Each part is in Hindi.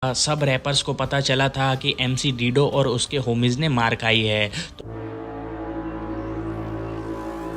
सब रैपर्स को पता चला था कि एमसी डीडो और उसके होमीज ने मार खाई है। तो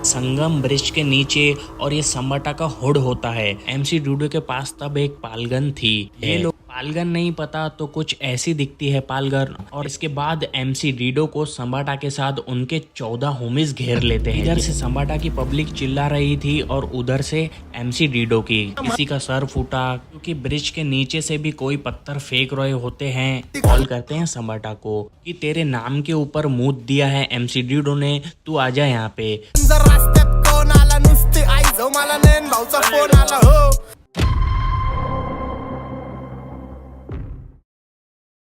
संगम ब्रिज के नीचे और ये संबाटा का हुड होता है। एमसी डीडो के पास तब एक पालगन थी। ये लोग पालगन नहीं पता तो कुछ ऐसी दिखती है पालगन। और इसके बाद एमसी डीडो को संबाटा के साथ उनके 14 होमीज घेर लेते हैं। इधर से संबाटा की पब्लिक चिल्ला रही थी और उधर से एमसी डीडो की। किसी का सर फूटा क्योंकि ब्रिज के नीचे से भी कोई पत्थर फेंक रहे होते हैं। कॉल करते हैं संबाटा को कि तेरे नाम के ऊपर मूत दिया है एमसी डीडो ने, तू आजा यहाँ पे।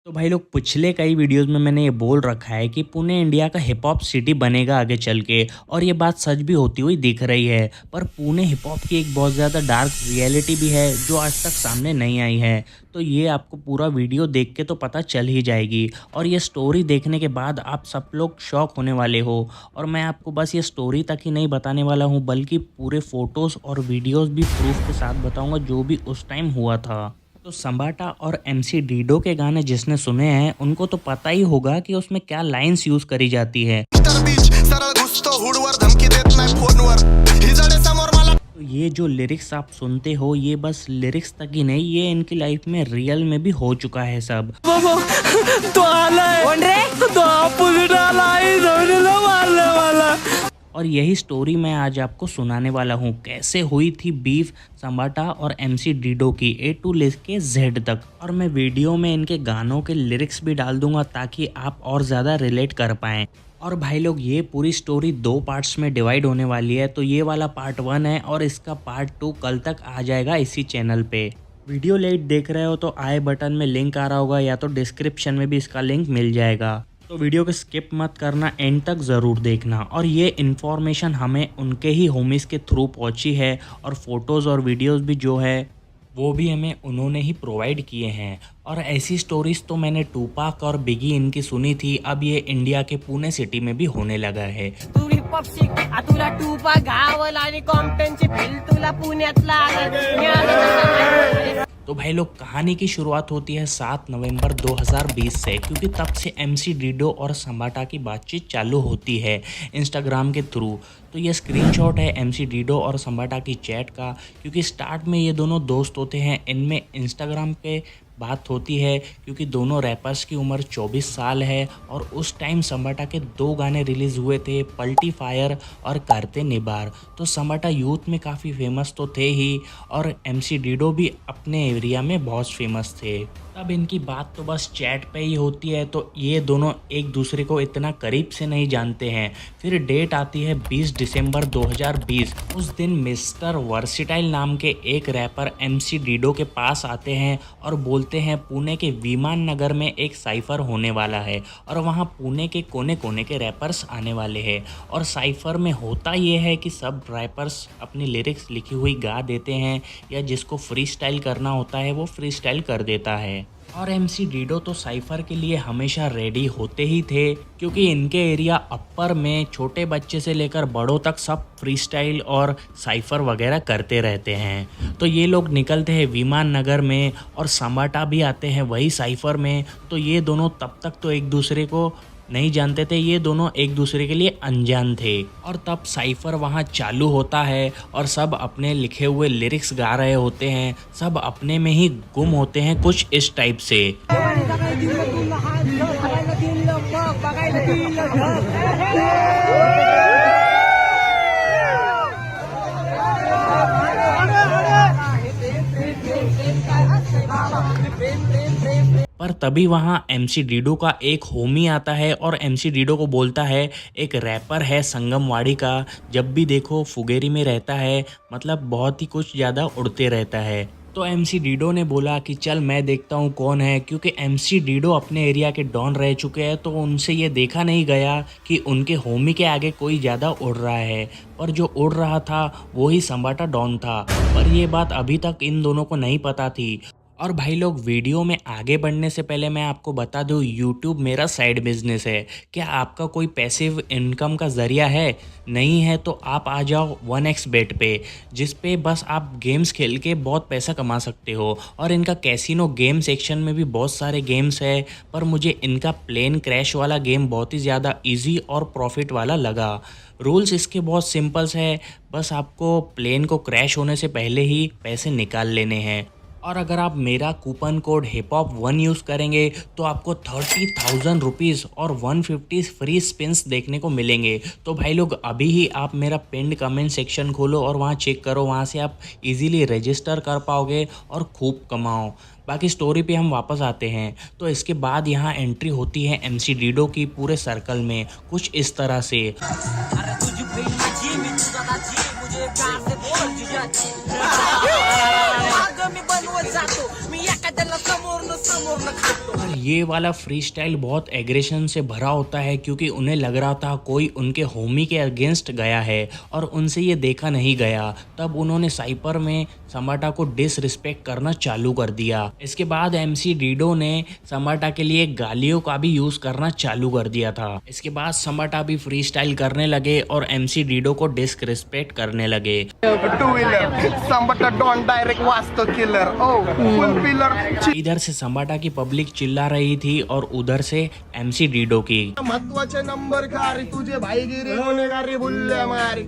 तो भाई लोग, पिछले कई वीडियोस में मैंने ये बोल रखा है कि पुणे इंडिया का हिप हॉप सिटी बनेगा आगे चल के, और ये बात सच भी होती हुई दिख रही है। पर पुणे हिप हॉप की एक बहुत ज़्यादा डार्क रियलिटी भी है जो आज तक सामने नहीं आई है। तो ये आपको पूरा वीडियो देख के तो पता चल ही जाएगी, और ये स्टोरी देखने के बाद आप सब लोग शॉक होने वाले हो। और मैं आपको बस ये स्टोरी तक ही नहीं बताने वाला हूँ, बल्कि पूरे फोटोज़ और वीडियोज़ भी प्रूफ के साथ बताऊँगा जो भी उस टाइम हुआ था। तो संबाटा और एमसी डीडो के गाने जिसने सुने हैं उनको तो पता ही होगा कि उसमें क्या लाइंस यूज करी जाती है। तो ये जो लिरिक्स आप सुनते हो ये बस लिरिक्स तक ही नहीं, ये इनकी लाइफ में रियल में भी हो चुका है सब। और यही स्टोरी मैं आज आपको सुनाने वाला हूँ, कैसे हुई थी बीफ संबाटा और एमसी डीडो की ए टू लेके जेड तक। और मैं वीडियो में इनके गानों के लिरिक्स भी डाल दूंगा ताकि आप और ज़्यादा रिलेट कर पाएँ। और भाई लोग, ये पूरी स्टोरी 2 पार्ट्स में डिवाइड होने वाली है। तो ये वाला पार्ट 1 है और इसका पार्ट 2 कल तक आ जाएगा इसी चैनल पे। वीडियो लेट देख रहे हो तो आई बटन में लिंक आ रहा होगा या तो डिस्क्रिप्शन में भी इसका लिंक मिल जाएगा। तो वीडियो को स्किप मत करना, एंड तक ज़रूर देखना। और ये इन्फॉर्मेशन हमें उनके ही होमीज़ के थ्रू पहुंची है, और फोटोज़ और वीडियोज़ भी जो है वो भी हमें उन्होंने ही प्रोवाइड किए हैं। और ऐसी स्टोरीज तो मैंने टूपाक और बिगी इनकी सुनी थी, अब ये इंडिया के पुणे सिटी में भी होने लगा है। तुला टूपाक गावल आणि कॉम्प्टनची फिल तुला पुण्यातला। तो भाई लोग, कहानी की शुरुआत होती है 7 नवंबर 2020 से, क्योंकि तब से एमसी डीडो और संबाटा की बातचीत चालू होती है इंस्टाग्राम के थ्रू। तो ये स्क्रीनशॉट है एमसी डीडो और संबाटा की चैट का, क्योंकि स्टार्ट में ये दोनों दोस्त होते हैं, इनमें इंस्टाग्राम पे बात होती है क्योंकि दोनों रैपर्स की उम्र 24 साल है। और उस टाइम संबाटा के 2 गाने रिलीज़ हुए थे, पलटी फायर और करते निबार। तो संबाटा यूथ में काफ़ी फेमस तो थे ही, और एमसी डीडो भी अपने एरिया में बहुत फेमस थे। तब इनकी बात तो बस चैट पे ही होती है, तो ये दोनों एक दूसरे को इतना करीब से नहीं जानते हैं। फिर डेट आती है 20 दिसंबर 2020। उस दिन मिस्टर वर्सिटाइल नाम के एक रैपर एमसी डीडो के पास आते हैं और बोलते हैं पुणे के विमान नगर में एक साइफर होने वाला है, और वहाँ पुणे के कोने कोने के रैपर्स आने वाले हैं। और साइफर में होता ये है कि सब रैपर्स अपनी लिरिक्स लिखी हुई गा देते हैं, या जिसको फ्री स्टाइल करना होता है वो फ्री स्टाइल कर देता है। और एमसी डीडो तो साइफर के लिए हमेशा रेडी होते ही थे, क्योंकि इनके एरिया अपर में छोटे बच्चे से लेकर बड़ों तक सब फ्री स्टाइल और साइफर वगैरह करते रहते हैं। तो ये लोग निकलते हैं विमान नगर में, और संबाटा भी आते हैं वही साइफर में। तो ये दोनों तब तक तो एक दूसरे को नहीं जानते थे, ये दोनों एक दूसरे के लिए अनजान थे। और तब साइफर वहाँ चालू होता है और सब अपने लिखे हुए लिरिक्स गा रहे होते हैं, सब अपने में ही गुम होते हैं कुछ इस टाइप से। पर तभी वहाँ एमसी डीडो का एक होमी आता है और एमसी डीडो को बोलता है, एक रैपर है संगमवाड़ी का, जब भी देखो फुगेरी में रहता है, मतलब बहुत ही कुछ ज़्यादा उड़ते रहता है। तो एमसी डीडो ने बोला कि चल मैं देखता हूँ कौन है, क्योंकि एमसी डीडो अपने एरिया के डॉन रह चुके हैं, तो उनसे ये देखा नहीं गया कि उनके होमी के आगे कोई ज़्यादा उड़ रहा है। पर जो उड़ रहा था वो ही संबाटा डॉन था, पर ये बात अभी तक इन दोनों को नहीं पता थी। और भाई लोग वीडियो में आगे बढ़ने से पहले मैं आपको बता दूं, यूट्यूब मेरा साइड बिजनेस है। क्या आपका कोई पैसिव इनकम का ज़रिया है? नहीं है तो आप आ जाओ 1xBet पे, जिस पे बस आप गेम्स खेल के बहुत पैसा कमा सकते हो। और इनका कैसीनो गेम सेक्शन में भी बहुत सारे गेम्स है, पर मुझे इनका प्लेन क्रैश वाला गेम बहुत ही ज़्यादा ईजी और प्रॉफिट वाला लगा। रूल्स इसके बहुत सिंपल्स है, बस आपको प्लेन को क्रैश होने से पहले ही पैसे निकाल लेने हैं। और अगर आप मेरा कूपन कोड HipHop1 यूज़ करेंगे तो आपको 30,000 रुपीज़ और 150 फ्री स्पिन्स देखने को मिलेंगे। तो भाई लोग अभी ही आप मेरा पिन्ड कमेंट सेक्शन खोलो और वहाँ चेक करो, वहाँ से आप इजीली रजिस्टर कर पाओगे और खूब कमाओ। बाकी स्टोरी पे हम वापस आते हैं। तो इसके बाद यहाँ एंट्री होती है MC डीडो की पूरे सर्कल में, कुछ इस तरह से। और ये वाला फ्री स्टाइल बहुत एग्रेशन से भरा होता है, क्योंकि उन्हें लग रहा था कोई उनके होमी के अगेंस्ट गया है और उनसे ये देखा नहीं गया। तब उन्होंने साइपर में समाटा को डिसरिस्पेक्ट करना चालू कर दिया। इसके बाद MC डीडो ने समाटा के लिए गालियों का भी यूज़ करना चालू कर दिया था। इसके बाद समाटा भी फ्री स्टाइल करने लगे और MC डीडो को डिसरिस्पेक्ट करने लगे। इधर से समाटा की पब्लिक चिल्ला रही थी और उधर से MC डीडो की। महत्वाचे नंबर खारी तुझे भाईगिरी होने गारी बुल्ले मारी।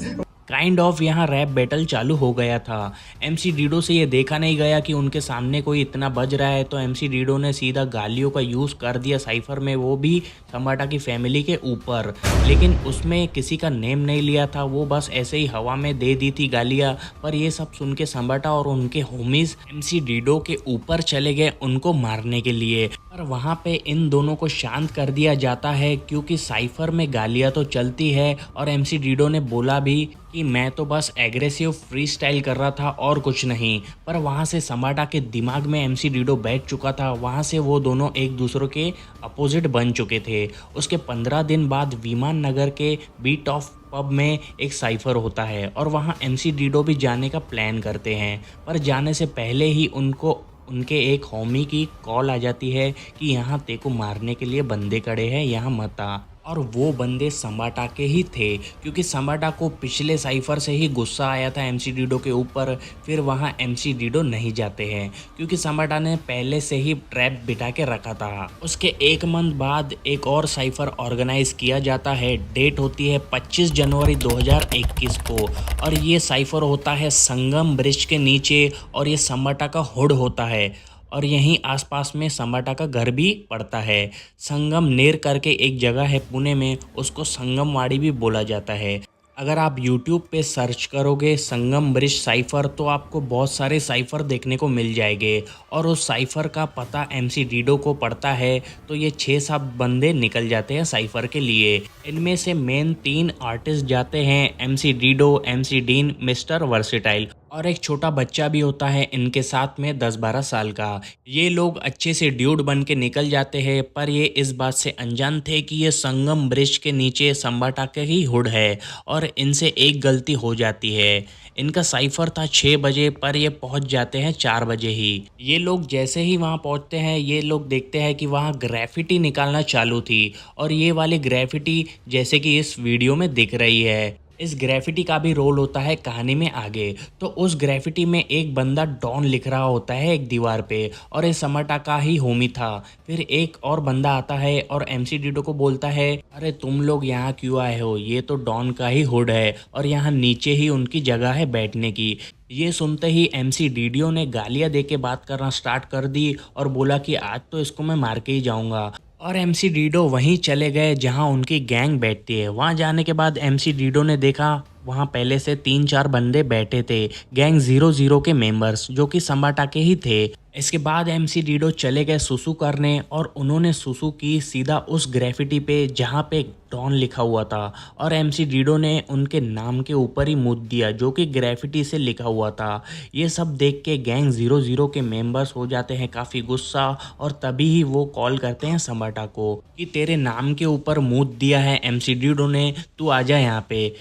काइंड ऑफ यहाँ रैप बैटल चालू हो गया था। MC डीडो से ये देखा नहीं गया कि उनके सामने कोई इतना बज रहा है, तो MC डीडो ने सीधा गालियों का यूज़ कर दिया साइफर में, वो भी समाटा की फैमिली के ऊपर। लेकिन उसमें किसी का नेम नहीं लिया था, वो बस ऐसे ही हवा में दे दी थी गालियाँ। पर ये सब सुन के समाटा और उनके होमीज MC डीडो के ऊपर चले गए उनको मारने के लिए। पर वहाँ पे इन दोनों को शांत कर दिया जाता है, क्योंकि साइफर में गालियाँ तो चलती है। और MC डीडो ने बोला भी कि मैं तो बस एग्रेसिव फ्री स्टाइल कर रहा था और कुछ नहीं। पर वहाँ से समाटा के दिमाग में MC डीडो बैठ चुका था, वहाँ से वो दोनों एक दूसरे के अपोजिट बन चुके थे। उसके 15 दिन बाद विमान नगर के बीट ऑफ पब में एक साइफर होता है और वहाँ MC डीडो भी जाने का प्लान करते हैं। पर जाने से पहले ही उनके एक होमी की कॉल आ जाती है कि यहाँ तेको मारने के लिए बंदे खड़े हैं, यहाँ मत आ। और वो बंदे समाटा के ही थे, क्योंकि समाटा को पिछले साइफर से ही गुस्सा आया था MC डीडो के ऊपर। फिर वहाँ MC डीडो नहीं जाते हैं, क्योंकि समाटा ने पहले से ही ट्रैप बिठा के रखा था। उसके एक मंथ बाद एक और साइफर ऑर्गेनाइज किया जाता है। डेट होती है 25 जनवरी 2021 को, और ये साइफर होता है संगम ब्रिज के नीचे, और ये समाटा का हुड होता है। और यहीं आसपास में समाटा का घर भी पड़ता है। संगम नेर करके एक जगह है पुणे में, उसको संगमवाड़ी भी बोला जाता है। अगर आप YouTube पे सर्च करोगे संगम ब्रिज साइफर, तो आपको बहुत सारे साइफर देखने को मिल जाएंगे। और उस साइफर का पता MC डीडो को पड़ता है, तो ये 6-7 बंदे निकल जाते हैं साइफर के लिए। इनमें से मेन 3 आर्टिस्ट जाते हैं, MC Dido, MC dean, mister versatile, और एक छोटा बच्चा भी होता है इनके साथ में 10-12 साल का। ये लोग अच्छे से ड्यूड बन के निकल जाते हैं, पर ये इस बात से अनजान थे कि ये संगम ब्रिज के नीचे समाटा के ही हुड है। और इनसे एक गलती हो जाती है। इनका साइफर था 6 बजे, पर ये पहुंच जाते हैं 4 बजे ही। ये लोग जैसे ही वहां पहुंचते हैं, ये लोग देखते हैं कि वहां ग्रेफिटी निकालना चालू थी, और ये वाली ग्रेफिटी जैसे कि इस वीडियो में दिख रही है। इस ग्रेफिटी का भी रोल होता है कहानी में आगे। तो उस ग्रेफिटी में एक बंदा डॉन लिख रहा होता है एक दीवार पे, और ये समाटा का ही होमी था। फिर एक और बंदा आता है और MC डीडो को बोलता है, अरे तुम लोग यहाँ क्यों आए हो, ये तो डॉन का ही हुड है और यहाँ नीचे ही उनकी जगह है बैठने की। ये सुनते ही MC डीडो ने गालियाँ दे के बात करना स्टार्ट कर दी और बोला कि आज तो इसको मैं मार के ही जाऊँगा। और MC डीडो वहीं चले गए जहां उनकी गैंग बैठती है। वहां जाने के बाद MC डीडो ने देखा वहां पहले से 3-4 बंदे बैठे थे, गैंग 00 के मेंबर्स, जो कि समाटा के ही थे। इसके बाद MC डीडो चले गए सुसु करने, और उन्होंने सुसु की सीधा उस ग्रेफिटी पे जहाँ पे डॉन लिखा हुआ था, और MC डीडो ने उनके नाम के ऊपर ही मुद्द दिया जो कि ग्रेफिटी से लिखा हुआ था। ये सब देख के गैंग 00 के मेंबर्स हो जाते हैं काफ़ी गुस्सा, और तभी ही वो कॉल करते हैं समाटा को कि तेरे नाम के ऊपर मुद्द दिया है MC डीडो ने, तू आजा यहाँ पे।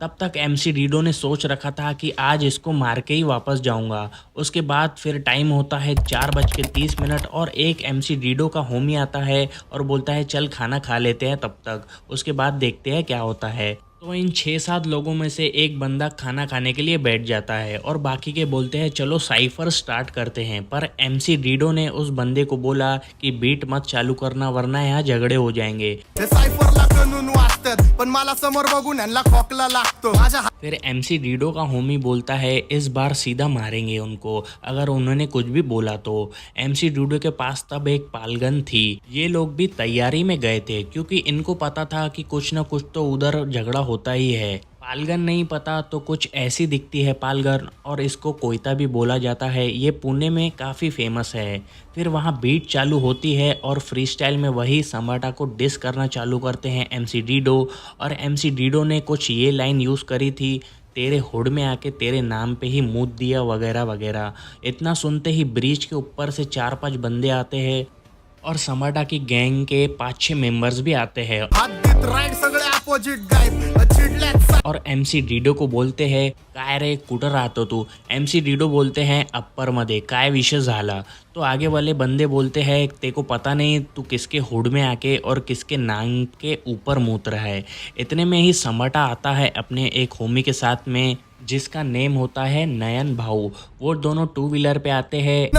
तब तक MC डीडो ने सोच रखा था कि आज इसको मार के ही वापस जाऊंगा। उसके बाद फिर टाइम होता है 4:30 और एक MC डीडो का होमी आता है और बोलता है चल खाना खा लेते हैं तब तक, उसके बाद देखते हैं क्या होता है। तो इन 6-7 लोगों में से एक बंदा खाना खाने के लिए बैठ जाता है और बाकी के बोलते हैं चलो साइफर स्टार्ट करते हैं। पर MC डीडो ने उस बंदे को बोला कि बीट मत चालू करना वरना यहाँ झगड़े हो जाएंगे। पण मला समोर बघून ह्यांना खोकला लागतो। फिर MC डीडो का होमी बोलता है इस बार सीधा मारेंगे उनको अगर उन्होंने कुछ भी बोला तो। MC डीडो के पास तब एक पालगन थी। ये लोग भी तैयारी में गए थे क्योंकि इनको पता था कि कुछ ना कुछ तो उधर झगड़ा होता ही है। पालगन नहीं पता तो कुछ ऐसी दिखती है पालगन और इसको कोयता भी बोला जाता है। ये पुणे में काफ़ी फेमस है। फिर वहाँ बीट चालू होती है और फ्री स्टाइल में वही संबाटा को डिस करना चालू करते हैं MC डीडो। और MC डीडो ने कुछ ये लाइन यूज़ करी थी, तेरे हुड में आके तेरे नाम पे ही मूत दिया वगैरह वगैरह। इतना सुनते ही ब्रिज के ऊपर से 4-5 बंदे आते हैं और संबाटा की गैंग के 5-6 मेंबर्स भी आते हैं और MC डीडो को बोलते हैं काय रे कुठं राहतो तू। MC डीडो बोलते हैं अप्पर मध्ये काय विषय झाला। तो आगे वाले बंदे बोलते हैं तेरे को पता नहीं तू किसके हुड में आके और किसके नाक के ऊपर मूत रहा है। इतने में ही संबाटा आता है अपने एक होमी के साथ में जिसका नेम होता है नयन भाऊ। वो दोनों 2 व्हीलर पे आते हैं।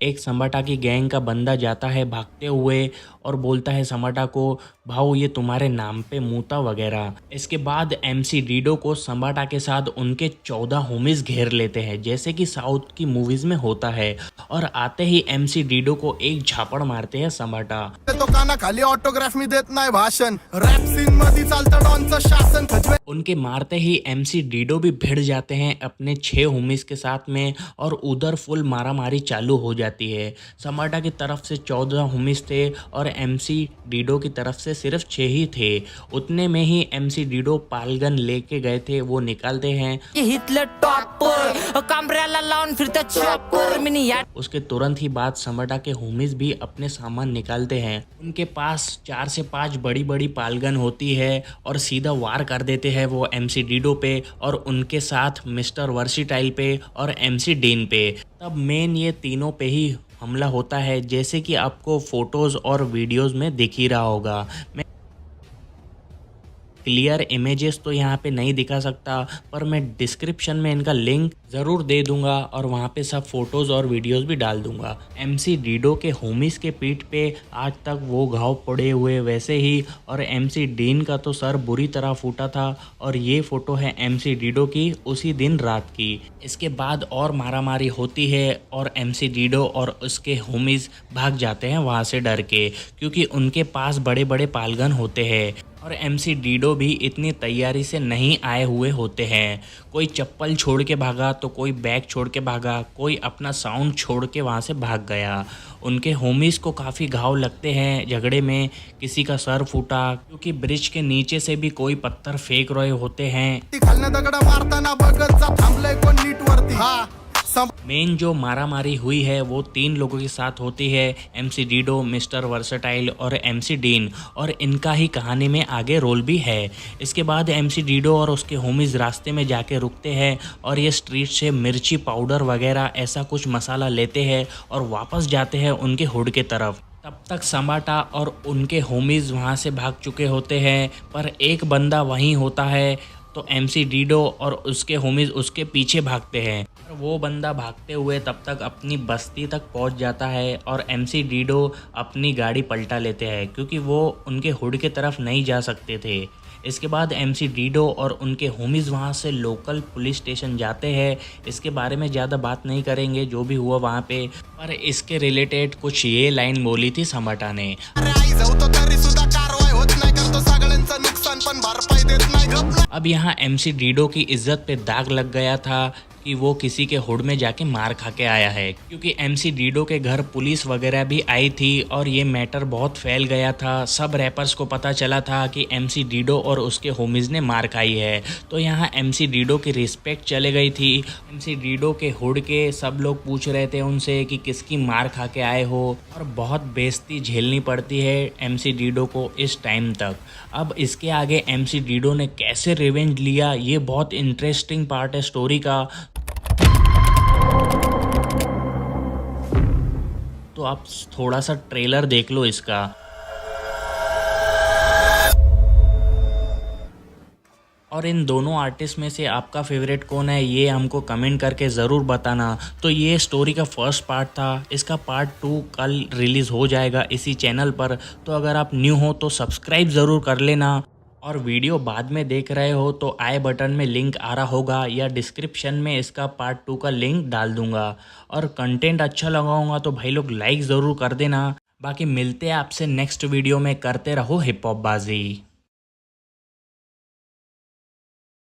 एक संबाटा की गैंग का बंदा जाता है भागते हुए और बोलता है संबाटा को भाऊ ये तुम्हारे नाम पे मूता वगैरह। इसके बाद MC डीडो को संबाटा के साथ उनके 14 होमीज घेर लेते हैं जैसे कि साउथ की मूवीज में होता है और आते ही MC डीडो को एक झापड़ मारते हैं संबाटा। तो काना खाली ऑटोग्राफ मी देत नाही भाषण, रॅप सीन मध्ये चालतं डॉनचं शासन। उनके मारते ही MC डीडो भी भिड़ जाते हैं अपने 6 होमीज के साथ में और उधर फुल मारामारी चालू हो जाती है। संबाटा की तरफ से 14 होमीज थे और MC डीडो की तरफ से सिर्फ 6 ही थे। उतने में ही MC डीडो पालगन लेके गए थे वो निकालते हैं। उसके तुरंत ही बाद संबाटा के होमीज भी अपने सामान निकालते हैं। उनके पास 4 से 5 बड़ी बड़ी पालगन होती है और सीधा वार कर देते हैं वो MC डीडो पे और उनके साथ मिस्टर वर्सीटाइल पे और MC डीन पे। तब मेन ये तीनों पे ही हमला होता है जैसे कि आपको फोटोज़ और वीडियोज़ में दिख ही रहा होगा। मैं क्लियर इमेजेस तो यहाँ पे नहीं दिखा सकता पर मैं डिस्क्रिप्शन में इनका लिंक ज़रूर दे दूंगा और वहाँ पे सब फोटोज़ और वीडियोज़ भी डाल दूंगा। MC डीडो के होमीज़ के पीठ पे आज तक वो घाव पड़े हुए वैसे ही और MC डीन का तो सर बुरी तरह फूटा था और ये फ़ोटो है MC डीडो की उसी दिन रात की। इसके बाद और मारामारी होती है और MC डीडो और उसके होमीज़ भाग जाते हैं वहाँ से डर के क्योंकि उनके पास बड़े बड़े पालगन होते हैं और MC डीडो भी इतनी तैयारी से नहीं आए हुए होते हैं। कोई चप्पल छोड़ के भागा तो कोई बैग छोड़ के भागा, कोई अपना साउंड छोड़ के वहाँ से भाग गया। उनके होमीज़ को काफ़ी घाव लगते हैं झगड़े में, किसी का सर फूटा क्योंकि ब्रिज के नीचे से भी कोई पत्थर फेंक रहे होते हैं। मेन जो मारामारी हुई है वो 3 लोगों के साथ होती है, MC डीडो, मिस्टर वर्सेटाइल और MC डीन, और इनका ही कहानी में आगे रोल भी है। इसके बाद MC डीडो और उसके होमीज़ रास्ते में जाके रुकते हैं और ये स्ट्रीट से मिर्ची पाउडर वगैरह ऐसा कुछ मसाला लेते हैं और वापस जाते हैं उनके हुड के तरफ। तब तक संबाटा और उनके होमीज़ वहाँ से भाग चुके होते हैं पर एक बंदा वहीं होता है तो MC डीडो और उसके होमीज़ उसके पीछे भागते हैं। वो बंदा भागते हुए तब तक अपनी बस्ती तक पहुंच जाता है और MC डीडो अपनी गाड़ी पलटा लेते हैं क्योंकि वो उनके हुड के तरफ नहीं जा सकते थे। इसके बाद MC डीडो और उनके होमीज़ वहाँ से लोकल पुलिस स्टेशन जाते हैं। इसके बारे में ज़्यादा बात नहीं करेंगे जो भी हुआ वहाँ पे, पर इसके रिलेटेड कुछ ये लाइन बोली थी संबाटा ने। अब यहाँ MC डीडो की इज्जत पे दाग लग गया था कि वो किसी के हुड में जाके मार खा के आया है, क्योंकि एमसी डीडो के घर पुलिस वगैरह भी आई थी और ये मैटर बहुत फैल गया था। सब रैपर्स को पता चला था कि एमसी डीडो और उसके होमीज ने मार खाई है। तो यहाँ एमसी डीडो की रिस्पेक्ट चले गई थी। एमसी डीडो के हुड के सब लोग पूछ रहे थे उनसे कि किसकी मार खा के आए हो, और बहुत बेइज्जती झेलनी पड़ती है एमसी डीडो को इस टाइम तक। अब इसके आगे एमसी डीडो ने कैसे रिवेंज लिया, ये बहुत इंटरेस्टिंग पार्ट है स्टोरी का। तो आप थोड़ा सा ट्रेलर देख लो इसका। और इन दोनों आर्टिस्ट में से आपका फेवरेट कौन है, ये हमको कमेंट करके ज़रूर बताना। तो ये स्टोरी का फर्स्ट पार्ट था। इसका पार्ट 2 कल रिलीज़ हो जाएगा इसी चैनल पर। तो अगर आप न्यू हो तो सब्सक्राइब ज़रूर कर लेना, और वीडियो बाद में देख रहे हो तो आई बटन में लिंक आ रहा होगा या डिस्क्रिप्शन में इसका पार्ट 2 का लिंक डाल दूंगा। और कंटेंट अच्छा लगाऊंगा तो भाई लोग लाइक ज़रूर कर देना। बाकी मिलते हैं आपसे नेक्स्ट वीडियो में। करते रहो हिप हॉप बाजी।